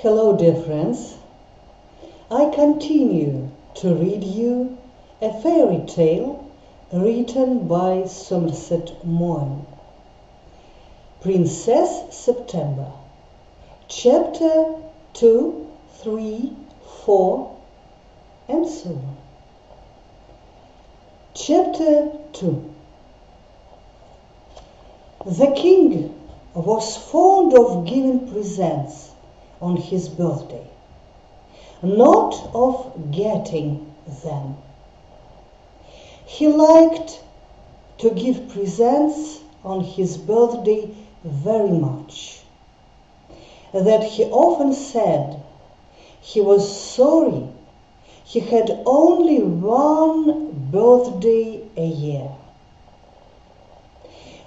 Hello, dear friends. I continue to read you a fairy tale written by Somerset Maugham. Princess September. Chapter 2, 3, 4, and so on. Chapter 2. The king was fond of giving presents on his birthday, not of getting them. He liked to give presents on his birthday very much, that he often said he was sorry he had only one birthday a year.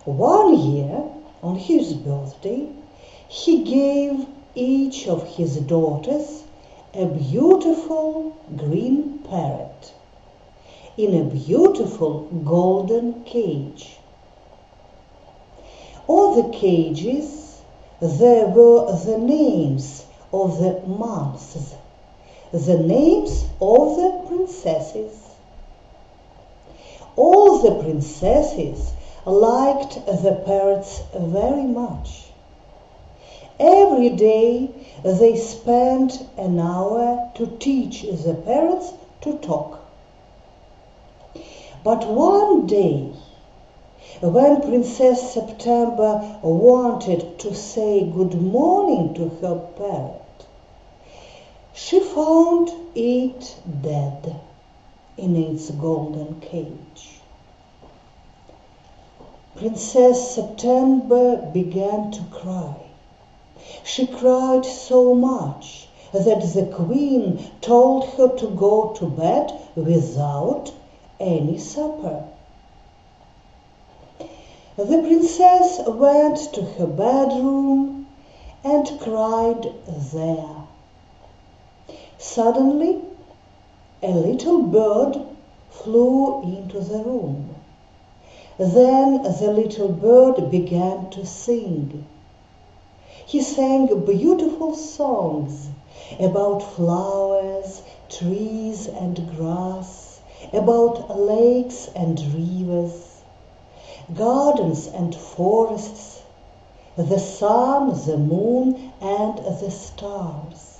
One year, on his birthday, he gave each of his daughters a beautiful green parrot in a beautiful golden cage. On the cages there were the names of the months, the names of the princesses. All the princesses liked the parrots very much. Every day they spent an hour to teach the parrots to talk. But one day, when Princess September wanted to say good morning to her parrot, she found it dead in its golden cage. Princess September began to cry. She cried so much that the queen told her to go to bed without any supper. The princess went to her bedroom and cried there. Suddenly, a little bird flew into the room. Then the little bird began to sing. He sang beautiful songs about flowers, trees and grass, about lakes and rivers, gardens and forests, the sun, the moon, and the stars.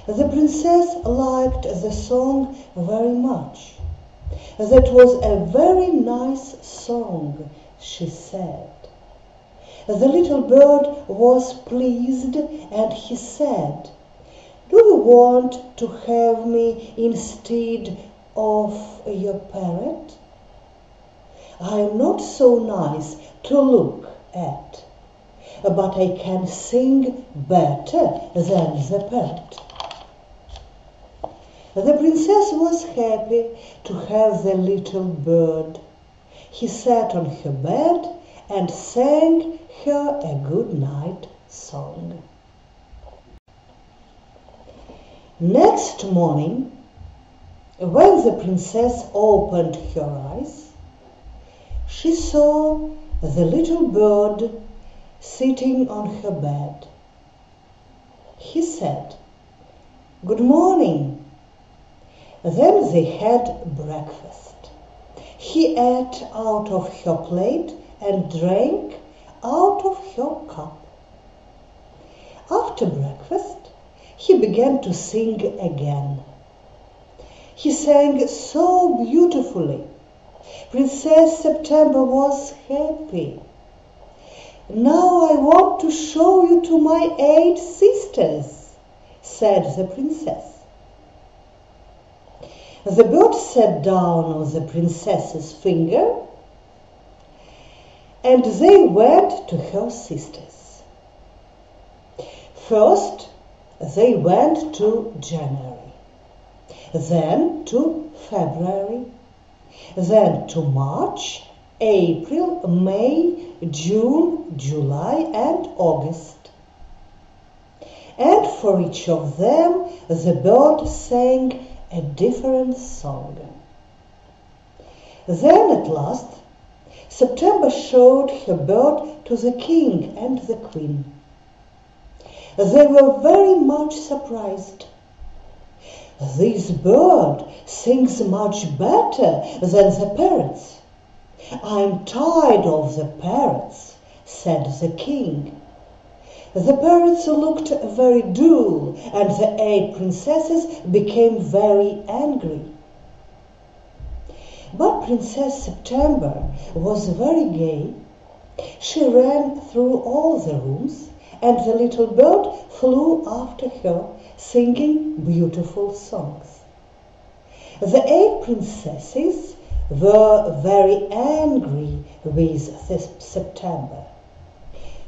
The princess liked the song very much. That was a very nice song, she said. The little bird was pleased and he said, "Do you want to have me instead of your parrot? I am not so nice to look at, but I can sing better than the parrot." The princess was happy to have the little bird. He sat on her bed and sang her a good night song. Next morning, when the princess opened her eyes, she saw the little bird sitting on her bed. He said, "Good morning." Then they had breakfast. He ate out of her plate and drank out of her cup. After breakfast, he began to sing again. He sang so beautifully. Princess September was happy. "Now I want to show you to my 8 sisters," said the princess. The bird sat down on the princess's finger, and they went to her sisters. First, they went to January, then to February, then to March, April, May, June, July, and August. And for each of them, the bird sang a different song. Then at last, September showed her bird to the king and the queen. They were very much surprised. "This bird sings much better than the parrots." "I'm tired of the parrots," said the king. The parrots looked very dull, and the 8 princesses became very angry. But Princess September was very gay. She ran through all the rooms, and the little bird flew after her, singing beautiful songs. The 8 princesses were very angry with September.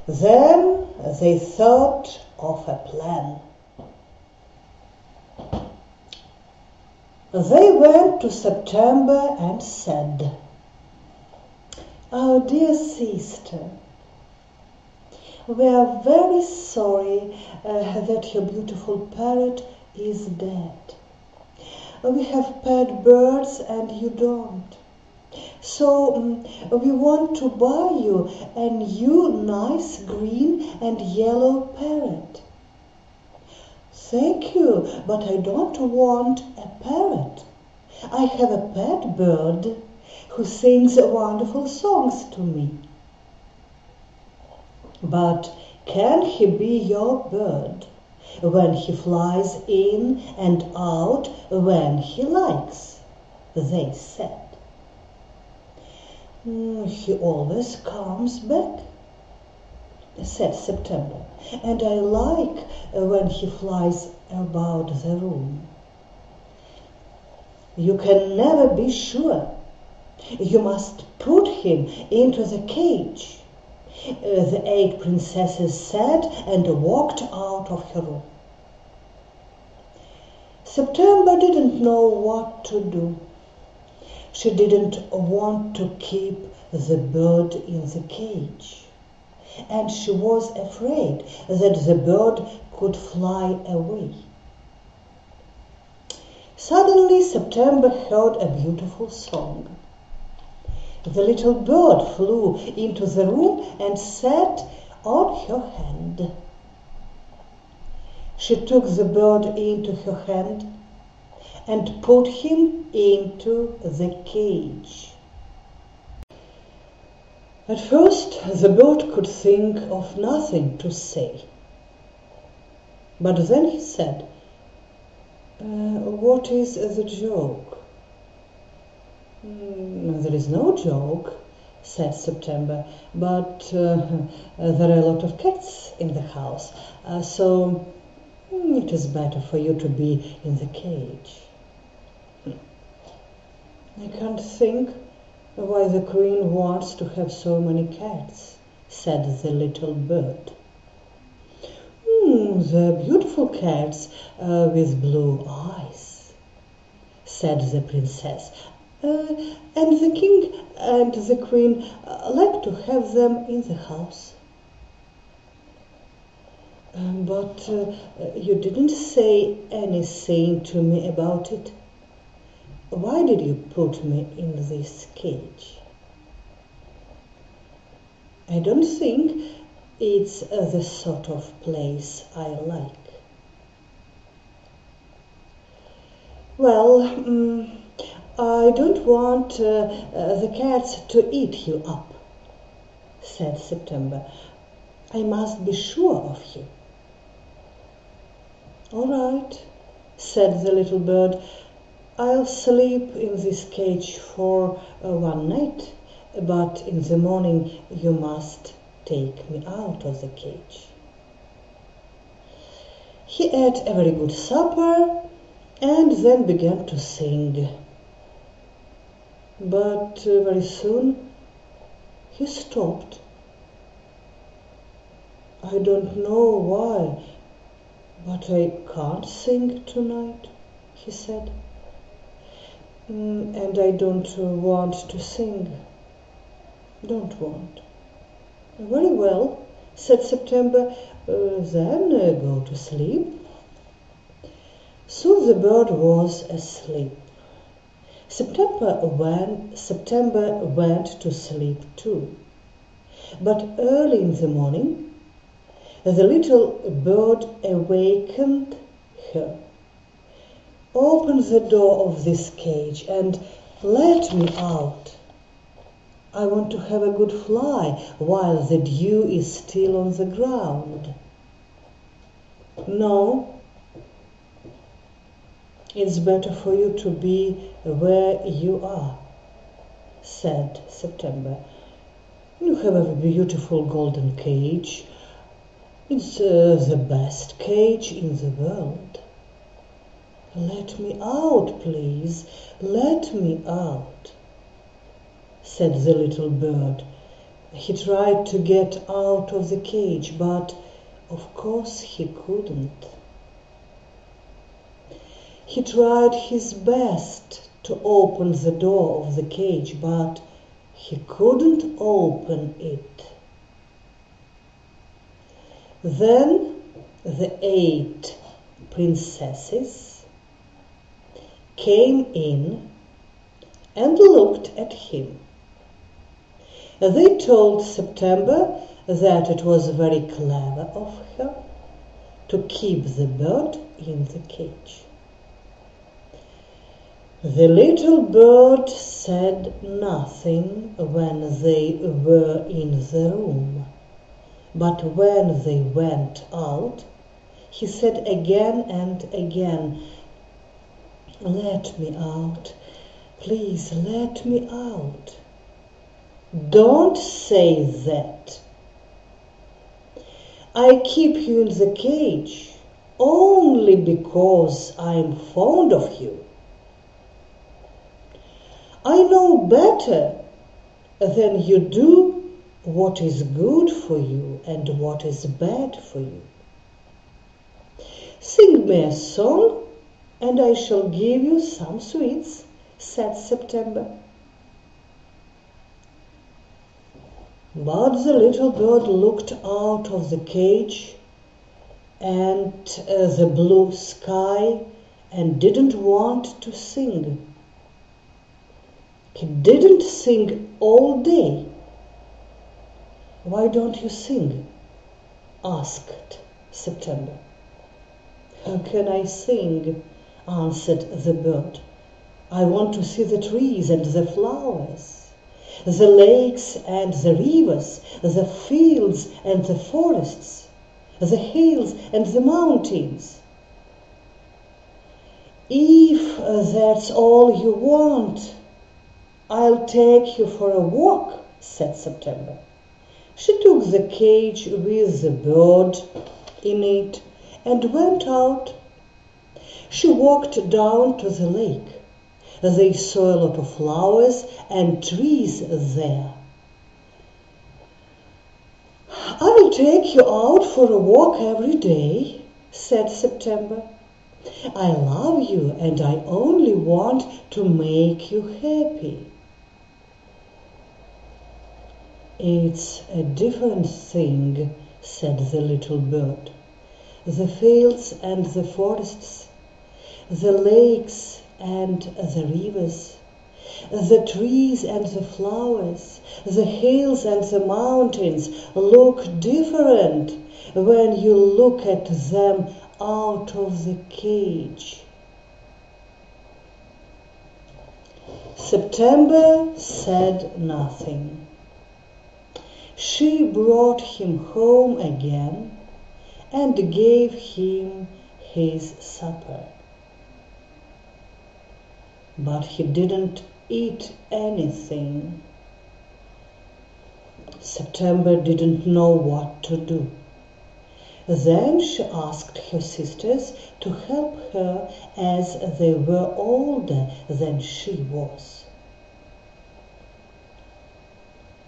Then they thought of a plan. They went to September and said, "Our dear sister, we are very sorry that your beautiful parrot is dead. We have pet birds and you don't. So we want to buy you a new nice green and yellow parrot." "Thank you, but I don't want a parrot. I have a pet bird who sings wonderful songs to me." "But can he be your bird when he flies in and out when he likes?" they said. "He always comes back," said September, "and I like when he flies about the room." "You can never be sure. You must put him into the cage," the 8 princesses said, and walked out of her room. September didn't know what to do. She didn't want to keep the bird in the cage, and she was afraid that the bird could fly away. Suddenly September heard a beautiful song. The little bird flew into the room and sat on her hand. She took the bird into her hand and put him into the cage. At first the bird could think of nothing to say. But then he said, "What is the joke?" "There is no joke," said September, "but there are a lot of cats in the house, so it is better for you to be in the cage." "I can't think why the queen wants to have so many cats," said the little bird. "They're beautiful cats with blue eyes," said the princess, "and the king and the queen like to have them in the house." "But you didn't say anything to me about it. Why did you put me in this cage?" "I don't think it's the sort of place I like." "Well, I don't want the cats to eat you up," said September. "I must be sure of you." "All right," said the little bird. "I'll sleep in this cage for one night, but in the morning you must take me out of the cage." He ate a very good supper and then began to sing. But very soon he stopped. "I don't know why, but I can't sing tonight," he said. "And I don't want to sing. Don't want." "Very well," said September, "then go to sleep." Soon the bird was asleep. September went to sleep too. But early in the morning, The little bird awakened her. "Open the door of this cage and let me out. I want to have a good fly while the dew is still on the ground." "No, it's better for you to be where you are," said September. "You have a beautiful golden cage. It's the best cage in the world. Let me out, please, let me out," said the little bird. He tried to get out of the cage, but of course he couldn't. He tried his best to open the door of the cage, but he couldn't open it. Then the 8 princesses came in and looked at him. They told September that it was very clever of her to keep the bird in the cage. The little bird said nothing when they were in the room, but when they went out, he said again and again, "Let me out, please let me out." "Don't say that. I keep you in the cage only because I'm fond of you. I know better than you do what is good for you and what is bad for you. Sing me a song and I shall give you some sweets," said September. But the little bird looked out of the cage and the blue sky and didn't want to sing. He didn't sing all day. "Why don't you sing?" asked September. "How can I sing?" answered the bird. "I want to see the trees and the flowers, the lakes and the rivers, the fields and the forests, the hills and the mountains." "If that's all you want, I'll take you for a walk," said September. She took the cage with the bird in it and went out. She walked down to the lake. They saw a lot of flowers and trees there. "I will take you out for a walk every day," said September. "I love you and I only want to make you happy." "It's a different thing," said the little bird. "The fields and the forests, the lakes and the rivers, the trees and the flowers, the hills and the mountains look different when you look at them out of the cage." September said nothing. She brought him home again and gave him his supper. But he didn't eat anything. September didn't know what to do. Then she asked her sisters to help her as they were older than she was.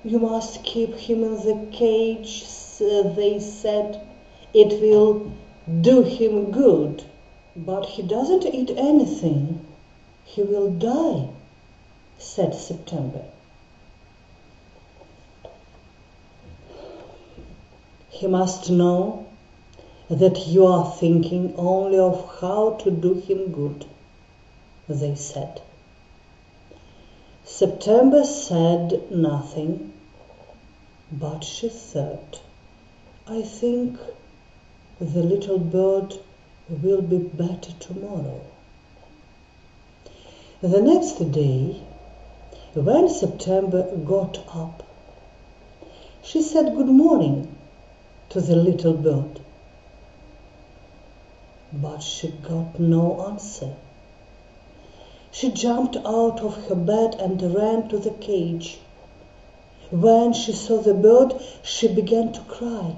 "You must keep him in the cage," they said. "It will do him good." "But he doesn't eat anything. He will die," said September. "He must know that you are thinking only of how to do him good," they said. September said nothing, but she thought, "I think the little bird will be better tomorrow. The next day, when September got up, she said good morning to the little bird. But she got no answer. She jumped out of her bed and ran to the cage. When she saw the bird, she began to cry.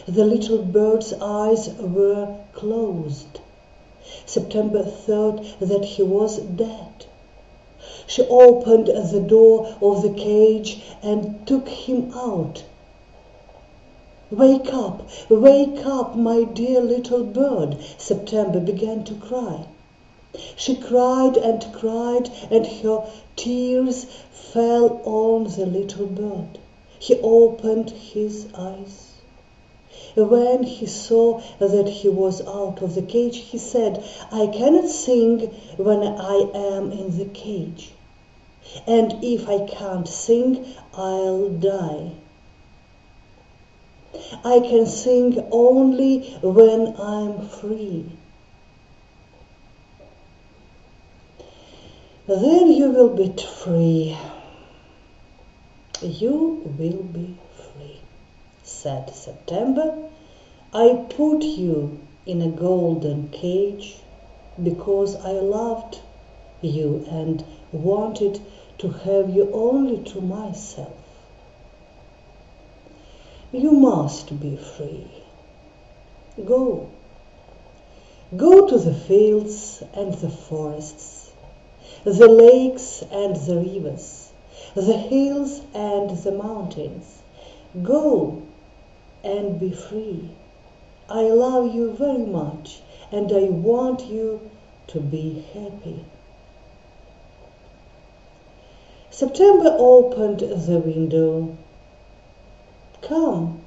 The little bird's eyes were closed. September thought that he was dead. She opened the door of the cage and took him out. Wake up, my dear little bird," September began to cry. She cried, and her tears fell on the little bird. He opened his eyes. When he saw that he was out of the cage, he said, "I cannot sing when I am in the cage. And if I can't sing, I'll die. I can sing only when I'm free." "Then you will be free. You will be free," said September. "I put you in a golden cage because I loved you and wanted to have you only to myself. You must be free. Go to the fields and the forests, the lakes and the rivers, the hills and the mountains. Go and be free. I love you very much, and I want you to be happy." September opened the window. "Come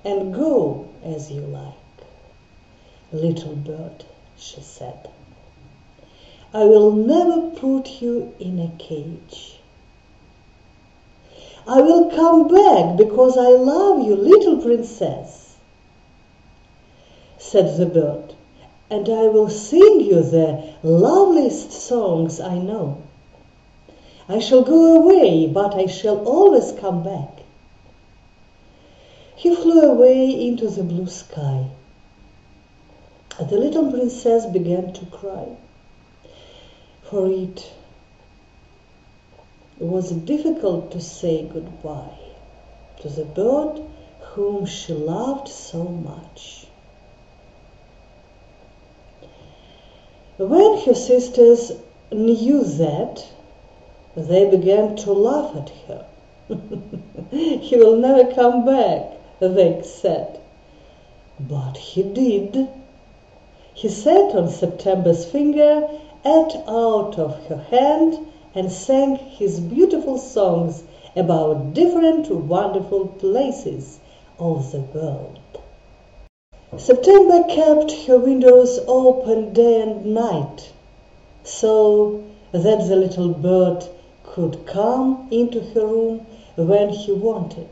and go as you like, little bird," she said. "I will never put you in a cage. I will come back because I love you, little princess," said the bird, "and I will sing you the loveliest songs I know. I shall go away, but I shall always come back." He flew away into the blue sky. The little princess began to cry, for it was difficult to say goodbye to the bird whom she loved so much. When her sisters knew that, they began to laugh at her. "He will never come back," they said. But he did. He sat on September's finger, ate out of her hand, and sang his beautiful songs about different wonderful places of the world. September kept her windows open day and night, so that the little bird could come into her room when he wanted.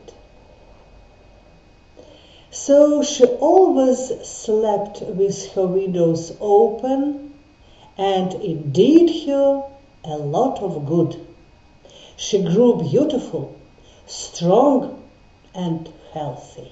So she always slept with her windows open, and it did her a lot of good. She grew beautiful, strong, and healthy.